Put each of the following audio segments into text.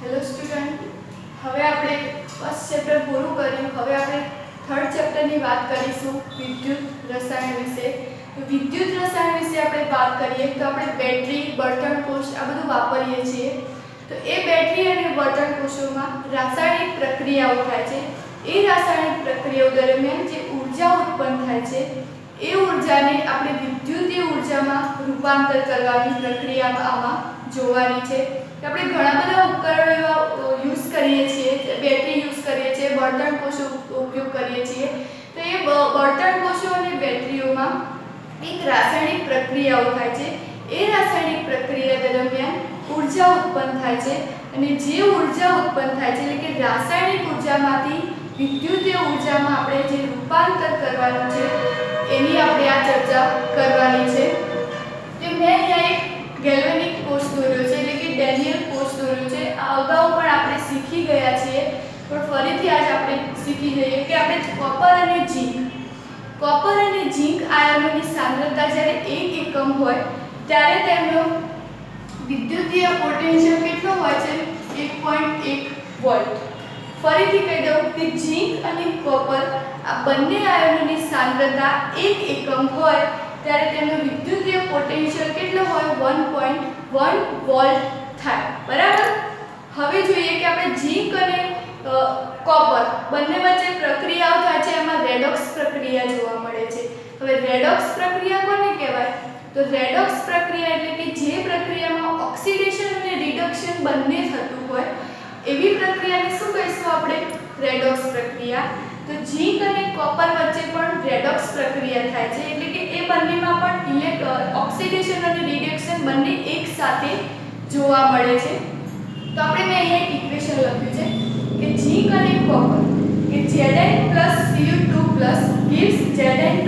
Hello student, હવે આપણે first chapter પૂરું કર્યું. હવે આપણે થર્ડ ચેપ્ટરની વાત કરીશું વિદ્યુત રસાયણ વિશે. તો વિદ્યુત રસાયણ વિશે આપણે વાત કરીએ તો આપણે બેટરી, બળતણ કોષ આ બધું વાપરીએ છીએ. તો એ બેટરી અને બળતણ કોષોમાં રાસાયણિક પ્રક્રિયાઓ થાય છે. એ રાસાયણિક પ્રક્રિયાઓ દરમિયાન જે ઉર્જા ઉત્પન્ન થાય છે એ ઉર્જાને આપણે વિદ્યુતીય ઉર્જામાં રૂપાંતર કરવાની પ્રક્રિયા આમાં જોવાની છે. આપણે ઘણા બધા ઉપકરણો યુઝ કરીએ છીએ, બેટરી યુઝ કરીએ છીએ, બળતણ કોષો ઉપયોગ કરીએ છીએ. તો એ બળતણ કોષો અને બેટરીઓમાં એક રાસાયણિક પ્રક્રિયાઓ થાય છે. એ રાસાયણિક પ્રક્રિયા દરમિયાન ઉર્જા ઉત્પન્ન થાય છે અને જે ઉર્જા ઉત્પન્ન થાય છે એટલે કે રાસાયણિક ઉર્જામાંથી વિદ્યુતીય ઉર્જામાં આપણે જે રૂપાંતર કરવાનું છે એની આપણે આ ચર્ચા કરવાની છે. કે મેં અહીંયા એક ગેલ્વેનિક કોષ દોર્યો છે એટલે કે ડેનિયલ કોષ દોર્યો છે. આ અગાઉ પણ આપણે શીખી ગયા છીએ, પણ ફરીથી આજ આપણે શીખી જઈએ કે આપણે કોપર અને ઝીંક આયનોની સાંદ્રતા જ્યારે 1 એકમ હોય ત્યારે તેમનો વિદ્યુતીય પોટેન્શિયલ કેટલો હોય છે? 1.1 વોલ્ટ. ફરીથી કહી દઉં કે ઝીંક અને કોપર આ બંને આયનોની સાંદ્રતા 1 એકમ હોય ત્યારે તેનો વિદ્યુતીય પોટેન્શિયલ કેટલો હોય? 1.1 વોલ્ટ થાય. બરાબર. હવે જોઈએ કે આપણે ઝીંક અને કોપર બંને વચ્ચે પ્રક્રિયાઓ થાય છે, એમાં રેડોક્સ પ્રક્રિયા જોવા મળે છે. હવે રેડોક્સ પ્રક્રિયા કોને કહેવાય? તો રેડોક્સ પ્રક્રિયા એટલે કે જે પ્રક્રિયામાં ઓક્સિડેશન અને રિડક્શન બંને થતું હોય એવી પ્રક્રિયાને શું કહીશું આપણે? રેડોક્સ પ્રક્રિયા. તો ઝીંક અને કોપર વચ્ચે પણ રેડોક્સ પ્રક્રિયા થાય છે એટલે કે એ બંનેમાં પણ ઓક્સિડેશન અને રિડક્શન બંને એક સાથે જોવા મળે છે. તો આપણે મેં અહીંયા એક ઇક્વેશન લખ્યું છે કે ઝીંક અને કોપર કે Zn+Cu2+ gives Zn2+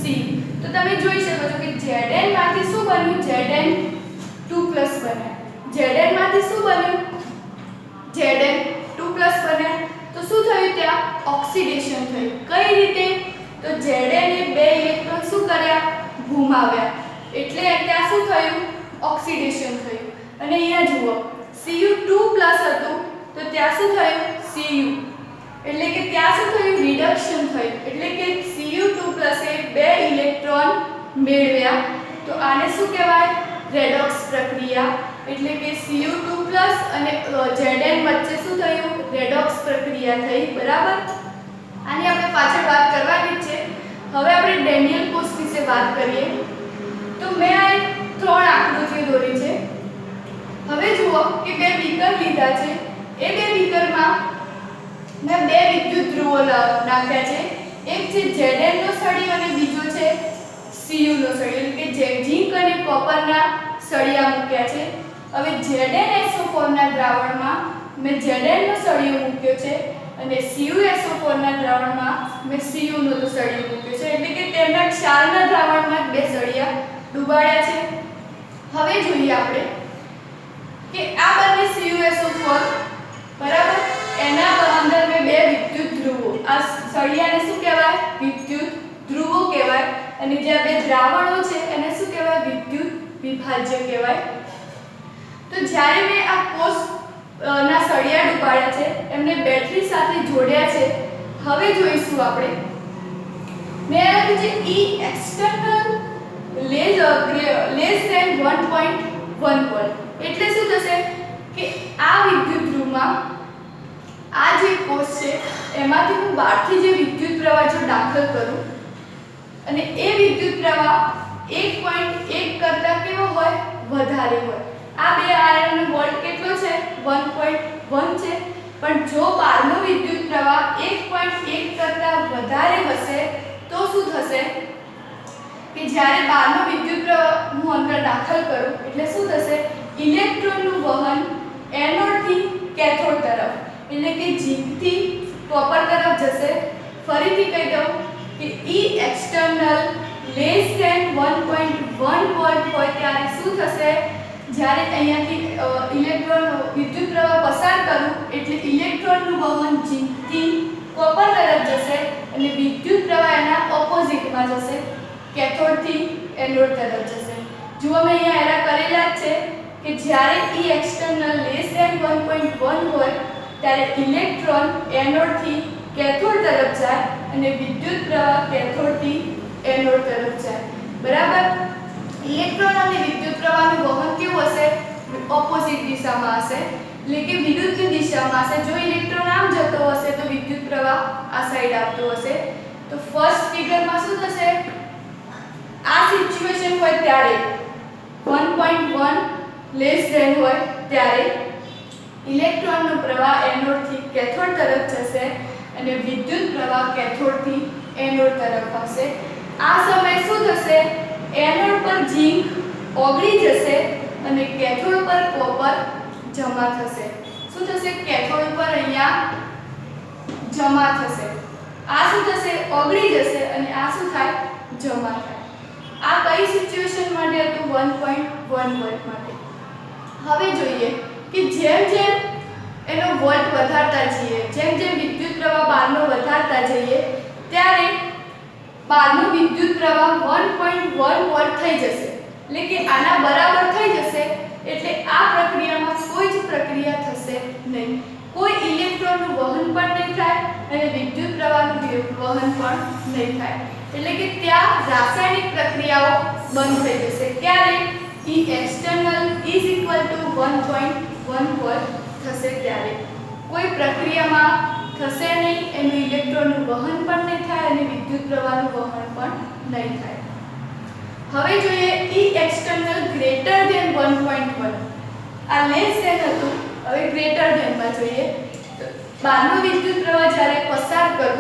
Cu. તો તમે જોઈ શકો છો કે Zn માંથી શું બન્યું? Zn2+ બન્યા. Zn માંથી શું બન્યું? Zn2+ બન્યા. તો શું થયું? ત્યાં ઓક્સિડેશન થયું. કઈ રીતે? તો Zn એ 2 ઇલેક્ટ્રોન શું કર્યા? ગુમાવ્યા. એટલે ત્યાં શું થયું? ઓક્સિડેશન થયું. અને અહીંયા જુઓ Cu2+ હતું તો ત્યાં શું થયું? Cu. એટલે કે ત્યાં શું થયું? રિડક્શન થયું. એટલે કે Cu2+ એ 2 ઇલેક્ટ્રોન મેળવ્યા. તો આને શું કહેવાય? રેડોક્સ પ્રક્રિયા. એટલે કે Cu2+ અને Zn વચ્ચે શું થયું? રેડોક્સ પ્રક્રિયા થઈ. બરાબર. આની આપણે પાછળ વાત કરવાની છે. હવે આપણે ડેનિયલ કોષ વિશે વાત કરીએ. તો મેં આ 3 આકૃતિઓ દોરી છે. હવે જુઓ કે 2 બીકર લીધા છે. એ 2 બીકરમાં મેં 2 વિદ્યુત ધ્રુવો નાખ્યા છે. એક છે Zn નો સળિયો અને બીજો છે Cu નો સળિયો. એટલે કે ઝીંક અને કોપરના સળિયા મૂક્યા છે. હવે ZnSO4 ના દ્રાવણમાં મેં Zn નો સળિયો મૂક્યો છે અને CuSO4 ના દ્રાવણમાં મેં Cu નો સળિયો મૂક્યો છે. એટલે કે તેમના ક્ષારના દ્રાવણમાં 2 સળિયા ડુબાડ્યા છે. હવે જોઈએ આપણે કે આ બંને CuSO4 બરાબર, એના અંદર મેં 2 વિદ્યુત ધ્રુવો, આ સળિયાને શું કહેવાય? વિદ્યુત ધ્રુવો કહેવાય. અને જે આ 2 દ્રાવણો છે એને શું કહેવાય? વિદ્યુત વિભાજ્ય કહેવાય. તો જ્યારે મેં આ કોષ ના સળિયા ડુબાડ્યા છે એમને બેટરી સાથે જોડ્યા છે. હવે જોઈશું આપણે મેં લખ્યું છે E external less than 1.1 volt. એટલે શું થશે કે આ વિદ્યુત ધ્રુવમાં આ જે કોષ છે એમાંથી હું બહારથી જે વિદ્યુત પ્રવાહ જો દાખલ કરું અને એ વિદ્યુત પ્રવાહ 1.1 કરતાં કેવો હોય? વધારે હોય. આ 2 આયનનો વોલ્ટ કેટલો છે? 1.1 છે. પણ જો બહારનો વિદ્યુત પ્રવાહ 1.1 કરતાં વધારે હશે તો શું થશે કે જ્યારે બહારનો વિદ્યુત પ્રવાહ હું અંદર દાખલ કરું એટલે શું થશે? ઇલેક્ટ્રોનનું વહન એનોડથી કેથોડ તરફ એટલે કે ઝીંકથી કોપર તરફ જશે. ફરીથી કહી દઉં કે E external less than 1.1 volt હોય ત્યારે શું થશે? જ્યારે અહીંયાથી ઇલેક્ટ્રોન વિદ્યુત પ્રવાહ પસાર કરું એટલે ઇલેક્ટ્રોનનું વહન ઝીંકથી કોપર તરફ જશે અને વિદ્યુત પ્રવાહ એના ઓપોઝિટમાં જશે, કેથોડથી એનોડ તરફ જશે. જુઓ મેં અહીંયા એરા કરેલા જ છે કે જ્યારે E એક્સટર્નલ લેસ ધેન 1.1 હોય ત્યારે ઇલેક્ટ્રોન એનોડ થી કેથોડ તરફ જાય અને વિદ્યુત પ્રવાહ કેથોડ થી એનોડ તરફ જાય. બરાબર. ઇલેક્ટ્રોન અને વિદ્યુત પ્રવાહનું વહન કેવું હશે? ઓપોઝિટ દિશામાં હશે, એટલે કે વિરુદ્ધ દિશામાં હશે. જો ઇલેક્ટ્રોન આમ જતો હશે તો વિદ્યુત પ્રવાહ આ સાઈડ આવતો હશે. તો ફર્સ્ટ ફિગરમાં શું થશે? આ સિચ્યુએશન હોય ત્યારે 1.1 લેસ ધેન હોય ત્યારે ઇલેક્ટ્રોનનો પ્રવાહ એનોડ થી કેથોડ તરફ જશે અને વિદ્યુત પ્રવાહ કેથોડ થી એનોડ તરફ આવશે. આ સમયે શું થશે? એનોડ પર ઝિંક ઓગળી જશે અને કેથોડ પર કોપર જમા થશે. શું થશે? કેથોડ પર અહીંયા જમા થશે. આ શું થશે? ઓગળી જશે અને આ શું થાય? જમા થાય. આ કઈ સિચ્યુએશન માટે હતું? 1.1 વોલ્ટ માટે. હવે જોઈએ કે જેમ જેમ એનો વોલ્ટ વધારતા જઈએ, જેમ જેમ વિદ્યુત પ્રવાહ બહારનો વધારતા જઈએ ત્યારે બહારનો વિદ્યુત પ્રવાહ 1.1 વોલ્ટ થઈ જશે, એટલે કે આના બરાબર થઈ જશે. એટલે આ પ્રક્રિયામાં કોઈ જ પ્રક્રિયા થશે નહીં, કોઈ ઇલેક્ટ્રોનનું વહન પણ નહીં થાય અને વિદ્યુત પ્રવાહનું વહન પણ નહીં થાય. એટલે કે ત્યાં રાસાયણિક પ્રક્રિયાઓ બંધ થઈ જશે. ક્યારે? E external is equal to 1.1 volt થશે ત્યારે કોઈ પ્રક્રિયામાં થશે નહીં, એનું ઇલેક્ટ્રોનનું વહન પણ નહીં થાય અને વિદ્યુત પ્રવાહનું વહન પણ નહીં થાય. હવે જોઈએ E external greater than 1.1. આ લેસ ધેન હતું, હવે ગ્રેટર ધેનમાં જોઈએ. તો બહારનો વિદ્યુત પ્રવાહ જ્યારે પસાર કરું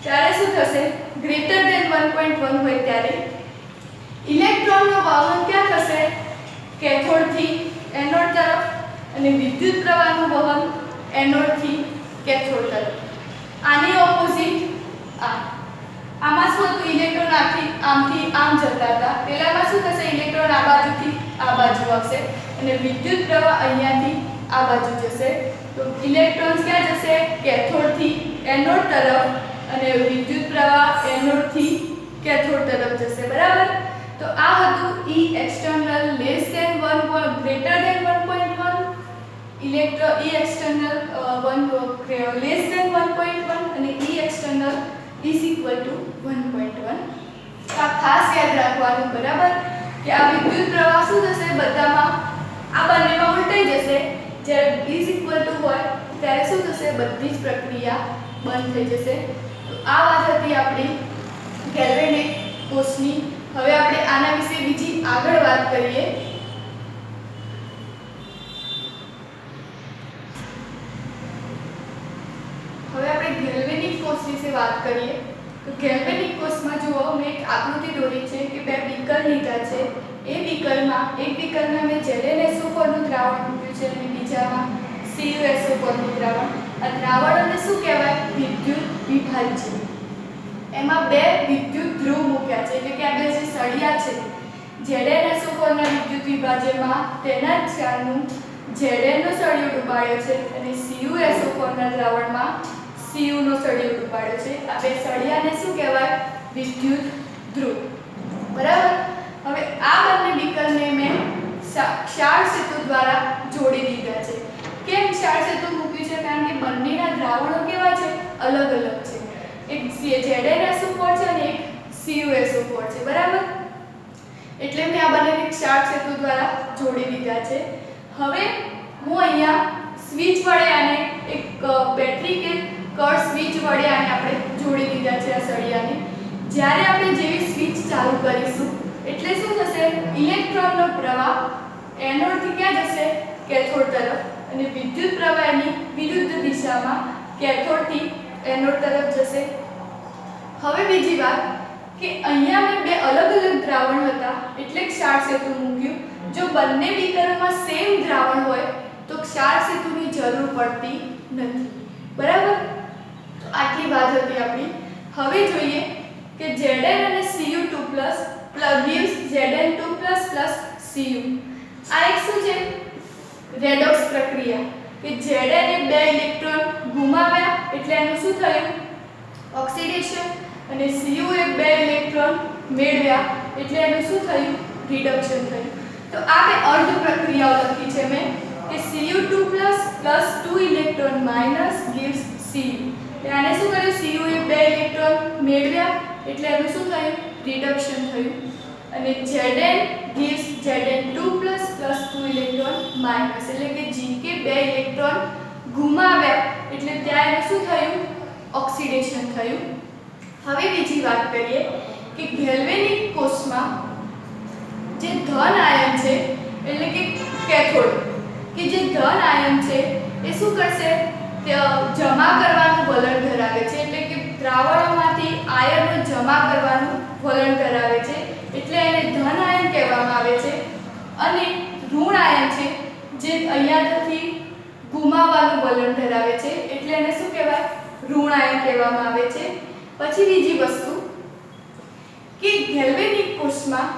ત્યારે શું થશે? ગ્રેટર ધેન 1.1 હોય ત્યારે ઇલેક્ટ્રોનનું વહન ક્યાં થશે? કેથોડ થી એનોડ તરફ અને વિદ્યુત પ્રવાહનું વહન એનોડ થી કેથોડ તરફ. આની ઓપોઝિટ આમાં શું હતું? ઇલેક્ટ્રોન આમથી આમ જતા હતા. પેલામાં શું થશે? ઇલેક્ટ્રોન આ બાજુથી આ બાજુ આવશે અને વિદ્યુત પ્રવાહ અહીંયાથી આ બાજુ જશે. તો ઇલેક્ટ્રોન્સ ક્યાં જશે? કેથોડ થી એનોડ તરફ અને વિદ્યુત પ્રવાહ એનોડ થી કેથોડ તરફ જશે. બરાબર. તો આ હતું E external less than 1 greater than 1.1, E external less than 1.1 અને E external is equal to 1.1. આ ખાસ યાદ રાખવાનું. બરાબર. કે આ વિદ્યુત પ્રવાહ શું થશે? બધામાં આ બંનેમાં ઉલટાઈ જશે. જ્યારે is equal to હોય ત્યારે શું થશે? બધી જ પ્રક્રિયા બંધ થઈ જશે. તો આ વાત હતી આપણી ગેલ્વેનિક કોષની. હવે આપણે આના વિશે બીજી આગળ વાત કરીએ. હવે આપણે ગેલ્વેનિક કોષ વિશે વાત કરીએ. તો ગેલ્વેનિક કોષમાં જુઓ, મેં એક આકૃતિ દોરી છે કે બે બીકર લીધા છે. એ બીકરમાં એક બીકરમાં મેં ZnSO4 નું દ્રાવણ મૂક્યું છે અને બીજામાં CuSO4 નું દ્રાવણ. આ દ્રાવણોને શું કહેવાય? વિદ્યુત વિભાજ્ય. એમાં બે વિદ્યુત ધ્રુવ મૂક્યા છે, એટલે કે આ બે જે સળિયા છે ZnSO4 ના વિદ્યુત વિભાજ્યમાં તેના જ ક્ષારનું Zn નો સળિયો ડૂબાડ્યો છે અને CuSO4 ના દ્રાવણમાં Cu નો સળિયો ડૂબાડ્યો છે. આ બે સળિયાને શું કહેવાય? વિદ્યુત ધ્રુવ. બરાબર. હવે આ બંને બીકરને મેં ક્ષાર સેતુ દ્વારા જોડી દીધા છે. કેમ ક્ષાર સેતુ મૂક્યું છે? કારણ કે બંનેના દ્રાવણો કેવા છે? અલગ અલગ છે. એક ZnSO4 છે અને એક CuSO4 છે. બરાબર. એટલે મેં આ બંનેને ક્ષાર સેતુ દ્વારા જોડી દીધા છે. હવે હું અહીંયા સ્વિચ વડે આને એક બેટરી કે કળ સ્વિચ વડે આને આપણે જોડી દીધા છે આ સળિયાને. જ્યારે આપણે જેવી સ્વિચ ચાલુ કરીશું એટલે શું થશે? ઇલેક્ટ્રોનનો પ્રવાહ એનોડ થી ક્યાં જશે? કેથોડ તરફ અને વિદ્યુત પ્રવાહ એની વિરુદ્ધ દિશામાં કેથોડ થી એનોડ તરફ જશે. હવે બીજી વાત કે અહીંયા મેં બે અલગ અલગ દ્રાવણ હતા એટલે ક્ષાર સેતુ મૂક્યું. જો બંને બીકરોમાં સેમ દ્રાવણ હોય તો ક્ષાર સેતુની જરૂર પડતી નથી. બરાબર. તો આટલી વાત હતી આપણી. હવે જોઈએ કે Zn અને Cu2+ gives Zn2+ Cu. આ એક શું છે? રેડોક્સ પ્રક્રિયા. કે Zn એ બે ઇલેક્ટ્રોન ગુમાવ્યા એટલે એનું શું થયું? ઓક્સિડેશન. અને Cu એ બે ઇલેક્ટ્રોન મેળવ્યા એટલે એનું શું થયું? રિડક્શન થયું. તો આ બે અર્ધ પ્રક્રિયાઓ લખી છે મેં કે Cu2 plus 2 electron minus gives Cu. આને શું કર્યું? Cu એ 2 ઇલેક્ટ્રોન મેળવ્યા એટલે એનું શું થયું? રિડક્શન થયું. અને Zn gives Zn2 plus 2 electron minus એટલે કે Zk 2 ઇલેક્ટ્રોન ગુમાવ્યા એટલે ત્યાં એનું શું થયું? ઓક્સિડેશન થયું. હવે બીજી વાત કરીએ કે ગેલ્વેનિક કોષમાં જે ધન આયન છે એટલે કે કેથોડ કે જે ધન આયન છે એ શું કરશે? જમા કરવાનું વલણ ધરાવે છે એટલે કે દ્રાવણોમાંથી આયનો જમા કરવાનું વલણ ધરાવે છે એટલે એને ધન આયન કહેવામાં આવે છે. અને ઋણ આયન છે જે અહીંયાથી ગુમાવવાનું વલણ ધરાવે છે એટલે એને શું કહેવાય? ઋણ આયન કહેવામાં આવે છે. પછી બીજી વસ્તુ કે ગેલ્વેનિક કોષમાં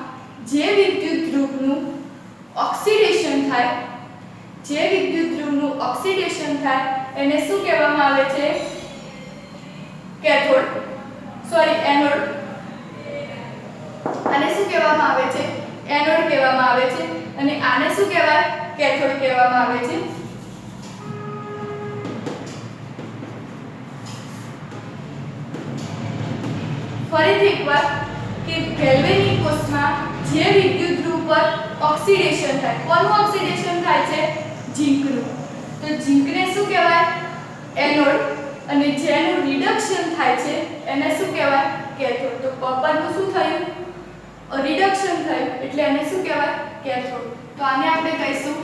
જે વિદ્યુત ધ્રુવનું ઓક્સિડેશન થાય એને શું કહેવામાં આવે છે? Cathode anode. આને શું કહેવામાં આવે છે? એનોડ કહેવામાં આવે છે. અને આને શું કહેવાય? કેથોડ કહેવામાં આવે છે. ફરીથી એકવાર કે ગેલ્વેનિક કોષમાં જે વિદ્યુત ધ્રુવ પર ઓક્સિડેશન થાય, કોનું ઓક્સિડેશન થાય છે? ઝીંકનું. તો ઝીંકને શું કહેવાય? એનોડ. અને જેનું રિડક્શન થાય છે એને શું કહેવાય? કેથોડ. તો કોપરનું શું થયું? રિડક્શન થયું એટલે એને શું કહેવાય? કેથોડ. તો આને આપણે કહીશું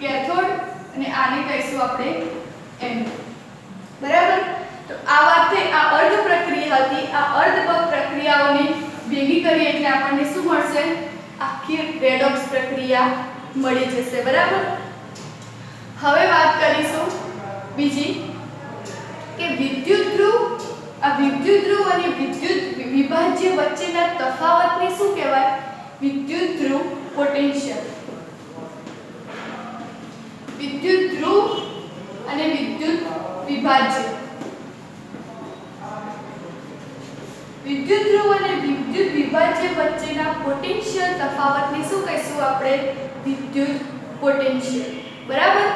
કેથોડ અને આને કહીશું આપણે એનોડ. બરાબર? તો આ વાત થઈ, આ અર્ધ પ્રક્રિયા હતી. આ અર્ધ પ્રક્રિયાઓને ભેગી કરીએ એટલે આપણને શું મળશે? આખી રેડોક્સ પ્રક્રિયા મળી જશે. બરાબર? હવે વાત કરીશું બીજી કે વિદ્યુત ધ્રુવ અને વિદ્યુત વિભાજ્ય વચ્ચેના તફાવતને શું કહેવાય? વિદ્યુત ધ્રુવ પોટેન્શિયલ. વિદ્યુત ધ્રુવ અને વિદ્યુત વિભાજ્ય વચ્ચેના પોટેન્શિયલ તફાવતને શું કહીશું આપણે? વિદ્યુત પોટેન્શિયલ. બરાબર?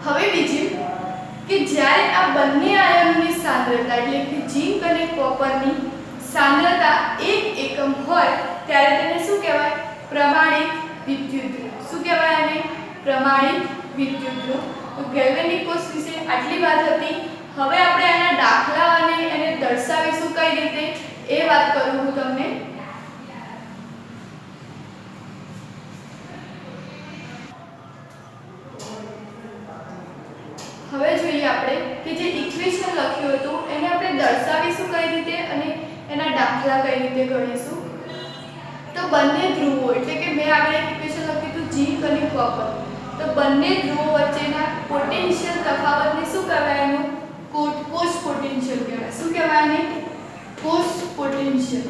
હવે બીજું કે જ્યારે આ બંને આયનોની સાંદ્રતા એટલે કે ઝીંક અને કોપરની સાંદ્રતા 1 એકમ હોય ત્યારે તેને શું કહેવાય? પ્રમાણિત વિદ્યુત ધ્રુવ. શું કહેવાય આને? પ્રમાણિત વિદ્યુત ધ્રુવ. તો ગેલ્વેનિક કોષ વિશે આટલી વાત હતી. હવે આપણે આના દાખલા અને એને દર્શાવીશું કઈ રીતે એ વાત કરું હું તમને. હવે જોઈએ આપણે કે જે ઇક્વેશન લખ્યું હતું એને આપણે દર્શાવીશું કઈ રીતે અને એના દાખલા કઈ રીતે ગણીશું. તો બંને ધ્રુવો એટલે કે મેં આગળ એક ઇક્વેશન લખ્યું હતું ઝીંક અને કોપર. તો બંને ધ્રુવો વચ્ચેના પોટેન્શિયલ તફાવતને શું કહેવાય? એનું કોષ પોટેન્શિયલ કહેવાય. શું કહેવાય આને? કોષ પોટેન્શિયલ.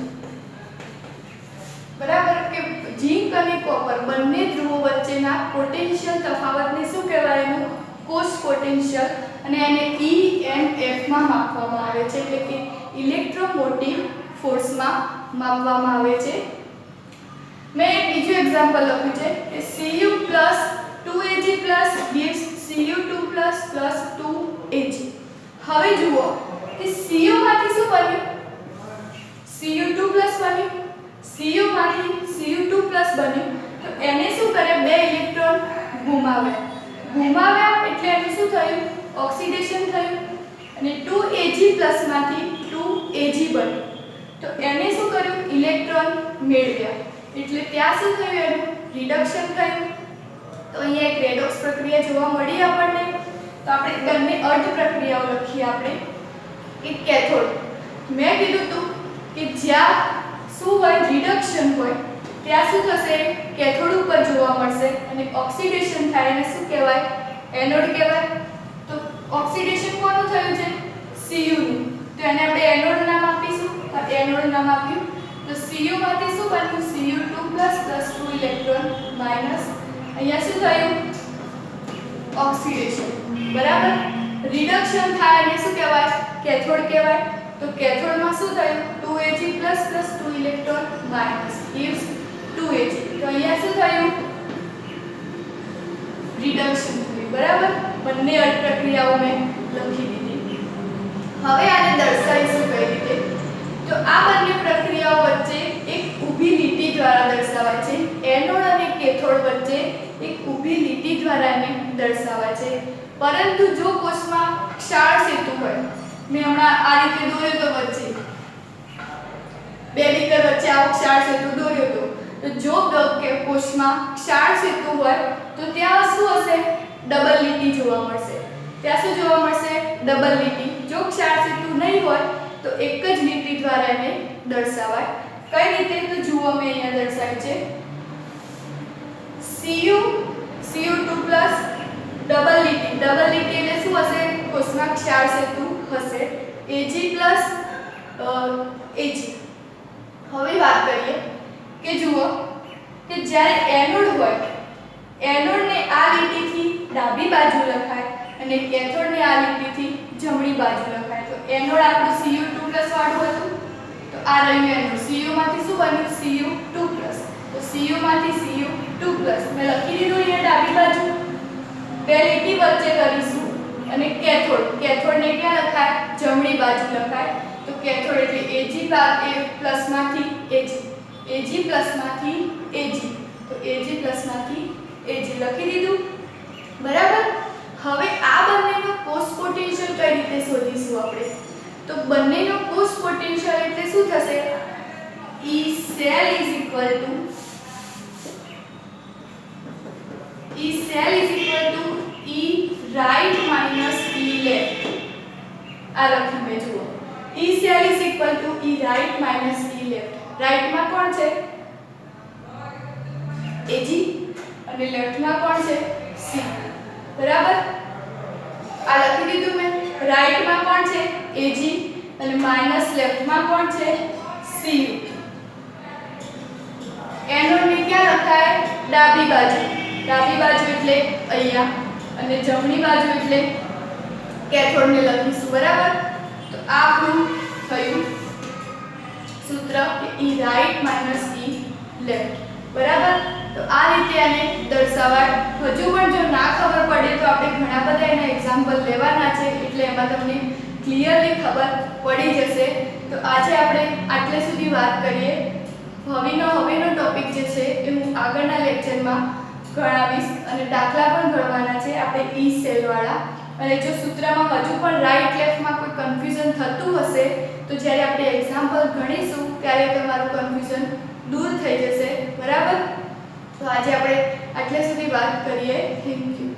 બરાબર? કે ઝીંક અને કોપર બંને ધ્રુવો વચ્ચેના પોટેન્શિયલ તફાવતને શું કહેવાય? એનું કોષ પોટેન્શિયલ. અને એને EMF માં માપવામાં આવે છે એટલે કે ઇલેક્ટ્રોમોટિવ ફોર્સમાં માપવામાં આવે છે. મેં એક બીજું એક્ઝામ્પલ લખ્યું છે કે Cu + 2Ag gives Cu2 + 2Ag. હવે જુઓ કે Cu માંથી શું બન્યું? Cu2 બન્યું. Cu માંથી Cu2 બન્યું. તો એને શું કરે? 2 ઇલેક્ટ્રોન ગુમાવ્યા એટલે એનું શું થયું? ઓક્સિડેશન થયું. અને 2Ag માંથી 2Ag બન્યું. તો એને શું કર્યું? ઇલેક્ટ્રોન મેળવ્યા એટલે ત્યાં શું થયું? એનું રિડક્શન થયું. તો અહીંયા એક રેડોક્સ પ્રક્રિયા જોવા મળી આપણને. તો આપણે બંને અર્ધ પ્રક્રિયાઓ લખીએ આપણે કે કેથોડ. મેં કીધું હતું કે જ્યાં શું હોય? રિડક્શન હોય ત્યાં શું થશે? કેથોડ ઉપર જોવા મળશે. અને ઓક્સિડેશન થાય એને શું કહેવાય? એનોડ કહેવાય. તો ઓક્સિડેશન કોનું થયું છે? Cu નું. તો એને આપણે એનોડ નામ આપીશું. તો એનોડ નામ આપ્યું. તો Cu માંથી શું બન્યું? Cu2 + 2 electron minus. અહીંયા શું થયું? ઓક્સિડેશન. બરાબર? રિડક્શન થાય એને શું કહેવાય? કેથોડ કહેવાય. તો કેથોડમાં શું થયું? 2Ag + 2 electron minus gives 2Ag. તો અહીંયા શું થયું? રિડક્શન થયું. બરાબર, બંને પ્રક્રિયાઓ મેં લખી દીધી. હવે આને દર્શાવીશું કઈ રીતે? તો આ બંને પ્રક્રિયાઓ વચ્ચે એક ઊભી લીટી દ્વારા દર્શાવાય છે. એનોડ અને કેથોડ વચ્ચે એક ઊભી લીટી દ્વારા એને દર્શાવાય છે. પરંતુ જો કોષમાં ક્ષાર સેતુ હોય, મેં હમણાં આ રીતે દોર્યો તો વચ્ચે બે બીકર વચ્ચે આવો ક્ષાર સેતુ દોર્યો તો જો કોષમાં ક્ષાર સેતુ હોય તો ત્યાં શું હશે? ડબલ લીટી જોવા મળશે. ત્યાં શું જોવા મળશે? ડબલ લીટી. જો ક્ષાર સેતુ નહીં હોય તો એક જ લીટી દ્વારા એને દર્શાવાય. કઈ રીતે? તો જુઓ, મેં અહીંયા દર્શાવ્યું છે Cu2+ ડબલ લીટી. ડબલ લીટી એટલે શું હશે? કોષમાં ક્ષાર સેતુ હશે. Ag+Ag. હવે વાત કરીએ કે જુઓ કે જ્યારે એનોડ હોય, એનોડને આ લીટીથી ડાબી બાજુ લખાય અને કેથોડને આ લીટીથી જમણી બાજુ લખાય. તો એનોડ આપણું Cu2+ વાળું હતું, તો આ રહ્યું એનોડ. Cu માંથી શું બન્યું? Cu2+. તો Cu માંથી Cu2+ મેં લખી દીધું અહીંયા ડાબી બાજુ. બે લીટી વચ્ચે કરીશું અને કેથોડ. કેથોડને ક્યાં લખાય? જમણી બાજુ લખાય. તો કેથોડ એટલે Ag+, માંથી Ag. Ag+ માંથી Ag. તો Ag+ માંથી Ag લખી દીધું. બરાબર. હવે આ બંનેનો કોષ પોટેન્શિયલ કઈ રીતે શોધીશું આપણે? તો બંનેનો કોષ પોટેન્શિયલ એટલે શું થશે? E cell is equal to E right minus E left. આ લખી મેં જુઓ. E cell is equal to E right minus E left. Right માં કોણ છે? Ag. અને લેફ્ટ માં કોણ છે? C. બરાબર. આ લખી દીધું મેં. રાઈટ માં કોણ છે? Ag. અને માઈનસ લેફ્ટ માં કોણ છે? Cu. એનોડ ને ક્યાં લખાય? ડાબી બાજુ. ડાબી બાજુ એટલે અહીંયા અને જમણી બાજુ એટલે કેથોડ ને લખીશું. બરાબર. તો આ આપણું થયું સૂત્ર કે E right minus E left. બરાબર. તો આ રીતે આને દર્શાવાય. હજુ પણ જો ના ખબર પડે તો આપણે ઘણા બધા એના એક્ઝામ્પલ લેવાના છે, એટલે એમાં તમને ક્લિયરલી ખબર પડી જશે. તો આજે આપણે આટલે સુધી વાત કરીએ. હવેનો ટોપિક જે છે એ હું આગળના લેક્ચરમાં ગણાવીશ અને દાખલા પણ ગણવાના છે આપણે E સેલ વાળા. અને જો સૂત્રમાં હજુ પણ રાઈટ લેફ્ટમાં કોઈ કન્ફ્યુઝન થતું હશે તો જ્યારે આપણે એક્ઝામ્પલ ગણીશું ત્યારે તમારું કન્ફ્યુઝન દૂર થઈ જશે. બરાબર. તો આજે આપણે આટલે સુધી વાત કરીએ. Thank you.